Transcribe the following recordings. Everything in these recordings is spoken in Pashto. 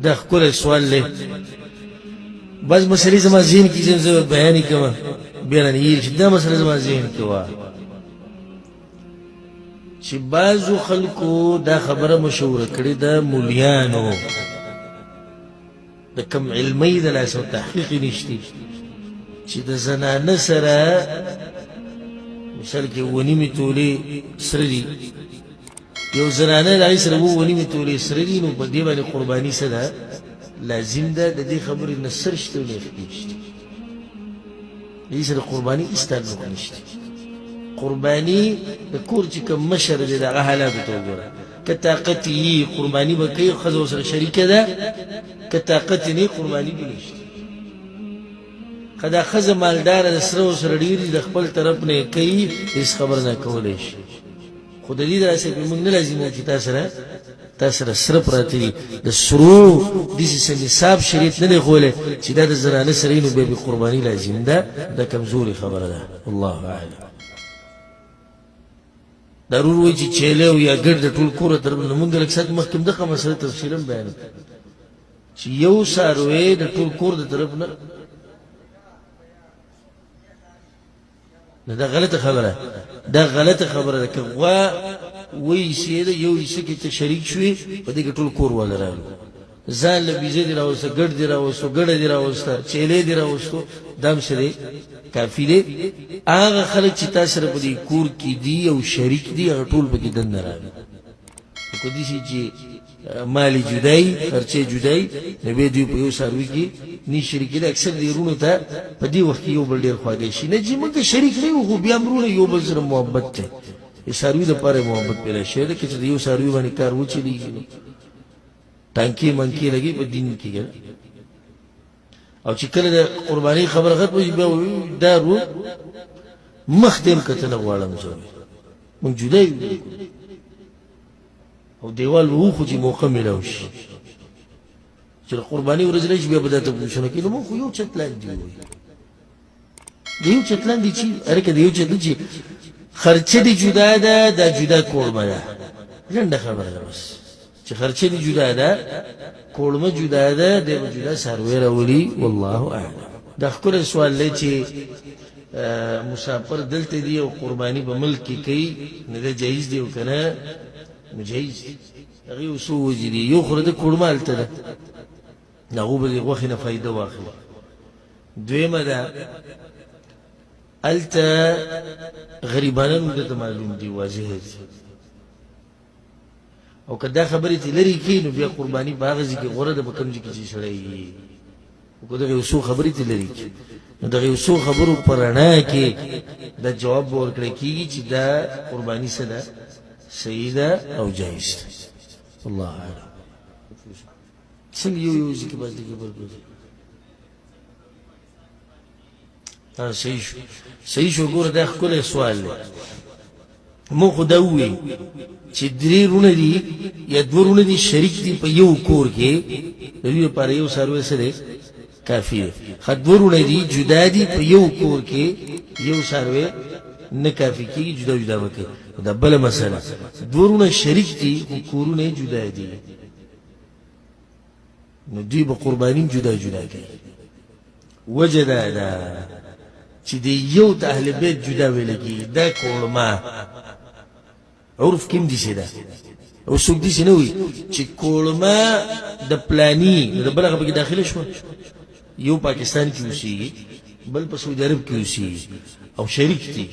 دا ښکلی سوال دی بس مسلې زما ذهن کې ځم زه بیان یې کوم بیا رانه هېر شي دا مسله زما ذهن کې وه چې بعضو خلکو دا خبره مشهوره کړې ده مولیانو د کم علمۍ د لاسه تحقیق یې نشته چې د زنانه سره مثال کې 1.5 تولې سره دي یو زنانه د هغې سره 1.5 تولې سره دي نو په دې باندې قرباني څه ده لازم ده د دې خبرې نه سر شته او نه اخفي شته د دې سره قرباني هېڅ تعلق نشته قرباني د کور چې کوم مشر دی د هغه حالاتو ته وګوره که طاقت یي قرباني به کوي ښځه ورسره شریکه ده که طاقت یې نه قرباني به نشته که دا ښځه مالداره د سره ورسره ډېر دي د خپل طرف نه یې کوي هېڅ خبر نه کولی شي خو د دې داسې پرې موږ نه لازموو چې تا سره سره پراته دي د سرو داسې څه نصاب شریعت نه دی ښوولی چې دا د زنانه سره وي نو بیا به قرباني لازم ده دا کمزورې خبره ده الله اعلم ضرور وایي چې چیلې او یا ګډ د ټول کوره طرف نه مونږ لږ ساعت مخکې دغه مسله تفصیلا بیان چې یو څاروی د ټول کور د طرف نه دا غلطه خبره دا غلطه خبره ده که غوا وایي چې د یو حصه کې ته شریک شوې په دې کې ټول کور والا راغلو ځان له بیزه دې راوسته ګډ دې راوستو ګډه دې راوسته چیلې دې راوستو دا هم څه دی کافي دی هغه خلک چې تا سره په دې کور کې دي او شریک دي هغه ټول پکې دننه راغلي که دې شي چې مالی جدایي خرچې جدایي نو بیا دوی په یو څاروي کې نه شریک دي اکثر دې وروڼو ته په دې وخت کې یو بل ډېر خواږی شي نه چې موږ شریک نه یو خو بیا هم وروڼه یو بل سره محبت دی د څاروي دپاره محبت پیدا شوی ده که چې د یو څاروي باندې کار وچلېږي نو ټانکې منکې لګي په دین کې او چې کله د قربانۍ خبره ختمه شي بیا دا رو مخ ته هم کتنه غواړم زه موږ جدا یو او دیوال به وخو چې موقع میلاو شي چې د قربانۍ ورځ راشي بیا به دا ته پوښتنه کوي نو موږ خو یو چت لاندې وایو د یو چت لاندې چې هرکه د یو چت چې خرچه دې جدا ده دا جدا کورمه ده لنډه خبره ده بس چې خرچه دې جدا ده کورمه جدا ده دی به جدا څاروی راولي والله اعلم دا ښکلی سوال دی چې مسافر دلته دي او قرباني په ملک کې کوي نه ده جایز دی او که نه نو جایز دی هغې یو څو وجې دي یو خو د کورمه هلته ده هغو به د غوښې نه فایده واخلي دویمه ده هلته غریبانان هم درته معلوم دي واضح دي او که دا خبرې ته لرې کړي نو بیا قرباني په هغه ځای کې غوره ده په کوم ځای کې چې سړی وي او که دغه یو څو خبرې ته لرې کړي نو دغه یو څو خبرو په رڼا کې دا جواب به ورکړی کېږي چې دا قرباني څه ده صحیح ده او جایز ده الله اعلم څنګه یو ځای کې باز دی بل بل صحیح شو ګوره دا ښکلی سوال دی مو خو دا ووایي چې 3 وروڼه دي یا 2 وروڼه دي شریک دي په یو کور کې د دوی لپاره یو څاروی څه دی کافي دی ښه 2 وروڼه دي جدا دي په یو کور کې یو څاروی نه کافي کېږي جدا جدا به کوي دا بله مسله 2 وروڼه شریک دي خو کورونه یې جدا دي نو دوی به قرباني جدا جدا کوي وجه دا ده چې د یو د اهل بیت جدا ویل کېږي دا کورمه عرف کې هم داسې ده او څوک داسې نه وایي چې کورمه د پلاني نو د بل هغه پکې داخله شوه یو پاکستان کې اوسېږي بل په سعودي عرب کې اوسېږي او شریک دي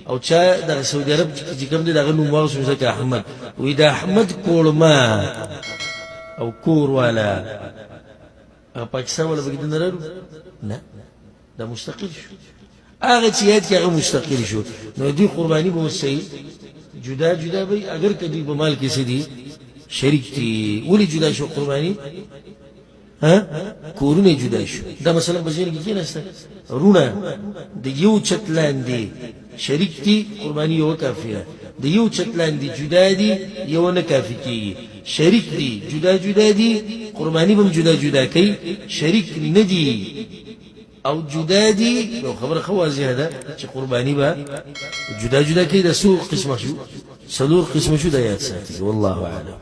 او چا دغه سعودي عرب چې کوم دی د هغه نوم واغوست مثلا که احمد وایي د احمد کورمه او کور والا هغه پاکستان والا پکې دننه راغلو نه دا مستقل شو هغه چې یاد کې هغه مستقل شو نو دوی قرباني به وسي جدا جدا به اگر کدی په مال کې سدي شریک دي ولې جدا شو قرباني ها کورونه جدا شو دا مثلا بزین کې کېناسته رونه د یو چت لاندې شریک دي قرباني یو کافي ده د یو چت لاندې جدا دي یو نه کافي کېږي شریک دي جدا جدا دي قرباني به جدا جدا کوي شریک نه دي او جدا دي نو خبره خو واضحه ده چې قرباني به جدا جدا کوي د سو قسمه شو صدور قسمه شو د یاد ساتي والله اعلم